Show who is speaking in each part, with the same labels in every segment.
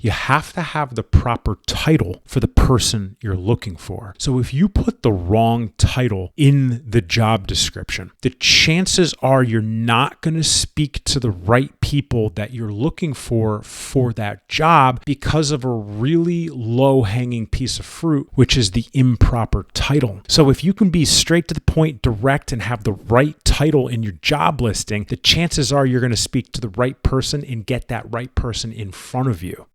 Speaker 1: You have to have the proper title for the person you're looking for. So if you put the wrong title in the job description, the chances are you're not going to speak to the right people that you're looking for that job because of a really low-hanging piece of fruit, which is the improper title. So if you can be straight to the point, direct, and have the right title in your job listing, the chances are you're going to speak to the right person and get that right person in front of you.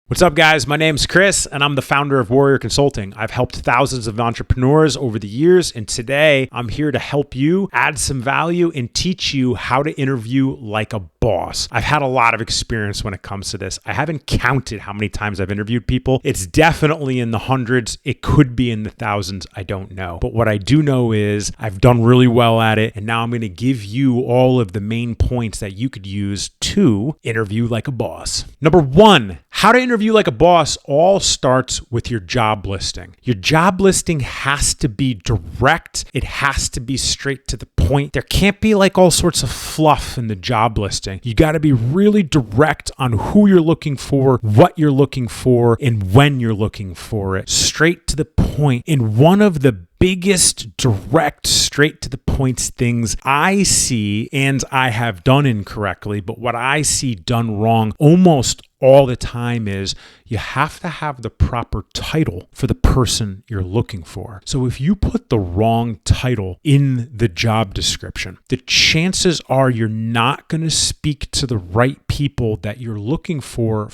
Speaker 1: What's up, guys? My name's Chris, and I'm the founder of Warrior Consulting. I've helped thousands of entrepreneurs over the years, and today I'm here to help you add some value and teach you how to interview like a boss. I've had a lot of experience when it comes to this. I haven't counted how many times I've interviewed people. It's definitely in the hundreds. It could be in the thousands. I don't know. But what I do know is I've done really well at it, and now I'm going to give you all of the main points that you could use to interview like a boss. Number one, how to interview like a boss all starts with your job listing. Your job listing has to be direct. It has to be straight to the point. There can't be like all sorts of fluff in the job listing. You got to be really direct on who you're looking for, what you're looking for, and when you're looking for it. Straight to the point. And one of the biggest direct, straight to the points things I see, and I have done incorrectly, but what I see done wrong almost all the time is you have to have the proper title for the person you're looking for. So if you put the wrong title in the job description, the chances are you're not going to speak to the right people that you're looking for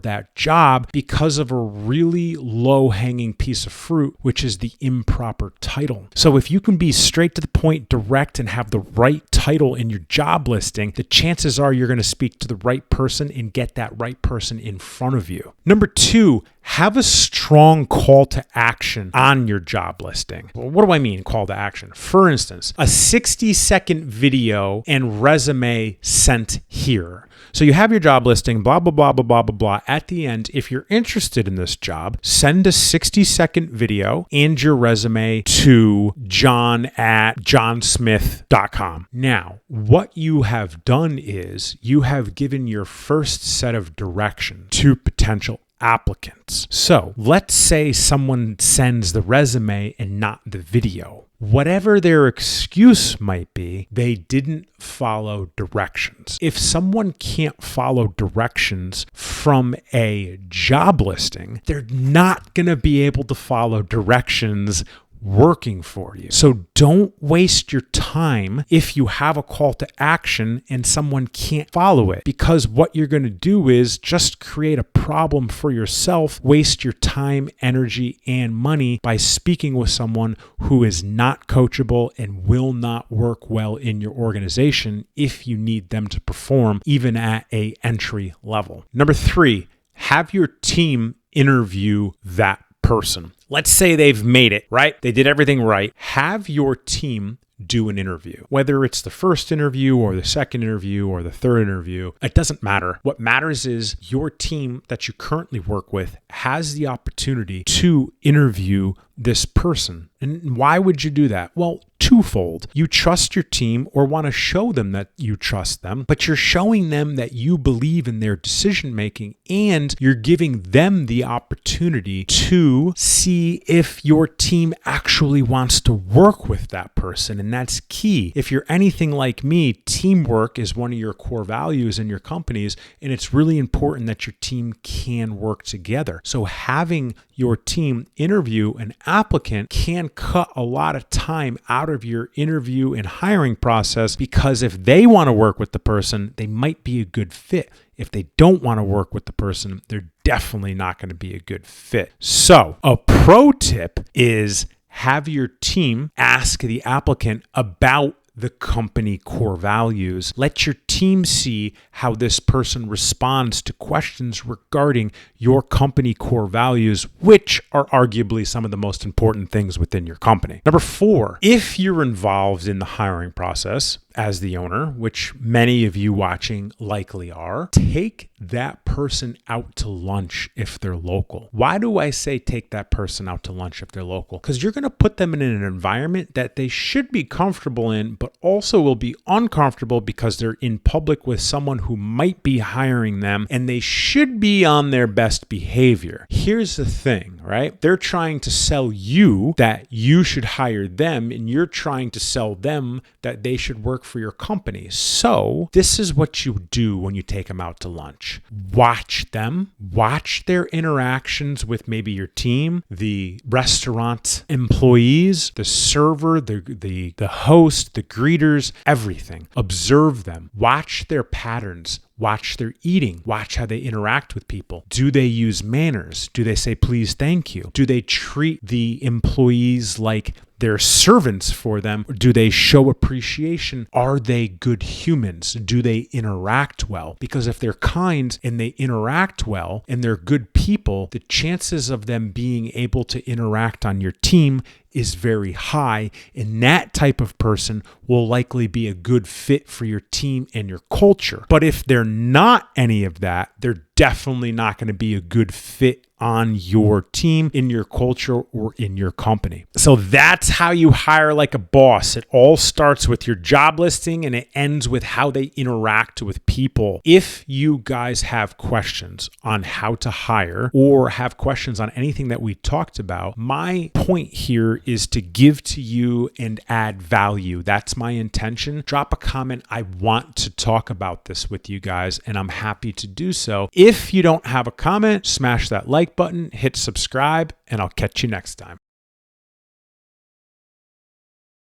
Speaker 1: that job because of a really low-hanging piece of fruit, which is the improper title. So if you can be straight to the point, direct, and have the right title in your job listing, the chances are you're going to speak to the right person and get that right person in front of you. Number two, have a strong call to action on your job listing. Well, what do I mean, call to action? For instance, a 60-second video and resume sent here. So you have your job listing, blah, blah, blah, blah, blah, blah, blah. At the end, if you're interested in this job, send a 60-second video and your resume to john@johnsmith.com. Now, what you have done is you have given your first set of direction to potential applicants. So let's say someone sends the resume and not the video. Whatever their excuse might be, they didn't follow directions. If someone can't follow directions from a job listing, they're not going to be able to follow directions working for you. So don't waste your time if you have a call to action and someone can't follow it, because what you're going to do is just create a problem for yourself, waste your time, energy, and money by speaking with someone who is not coachable and will not work well in your organization if you need them to perform even at an entry level. Number three, have your team interview that person. Let's say they've made it, right? They did everything right. Have your team do an interview. Whether it's the first interview or the second interview or the third interview, it doesn't matter. What matters is your team that you currently work with has the opportunity to interview this person. And why would you do that? Well, twofold. You trust your team or want to show them that you trust them, but you're showing them that you believe in their decision making, and you're giving them the opportunity to see if your team actually wants to work with that person. And that's key. If you're anything like me, teamwork is one of your core values in your companies, and it's really important that your team can work together. So having your team interview an applicant can cut a lot of time out of your interview and hiring process, because if they want to work with the person, they might be a good fit. If they don't want to work with the person, they're definitely not going to be a good fit. So a pro tip is have your team ask the applicant about the company core values. Let your team see how this person responds to questions regarding your company core values, which are arguably some of the most important things within your company. Number 4, if you're involved in the hiring process, as the owner, which many of you watching likely are, take that person out to lunch if they're local. Why do I say take that person out to lunch if they're local? Because you're going to put them in an environment that they should be comfortable in, but also will be uncomfortable because they're in public with someone who might be hiring them, and they should be on their best behavior. Here's the thing, right? They're trying to sell you that you should hire them, and you're trying to sell them that they should work for your company. So this is what you do when you take them out to lunch. Watch them, watch their interactions with maybe your team, the restaurant employees, the server, the host, the greeters, everything. Observe them, watch their patterns. Watch their eating. Watch how they interact with people. Do they use manners? Do they say please, thank you? Do they treat the employees like they're servants for them? Do they show appreciation? Are they good humans? Do they interact well? Because if they're kind and they interact well and they're good people, the chances of them being able to interact on your team is very high, and that type of person will likely be a good fit for your team and your culture. But if they're not any of that, they're definitely not going to be a good fit on your team, in your culture, or in your company. So that's how you hire like a boss. It all starts with your job listing and it ends with how they interact with people. If you guys have questions on how to hire or have questions on anything that we talked about, my point here is to give to you and add value. That's my intention. Drop a comment. I want to talk about this with you guys, and I'm happy to do so. If you don't have a comment, smash that like button, hit subscribe, and I'll catch you next time.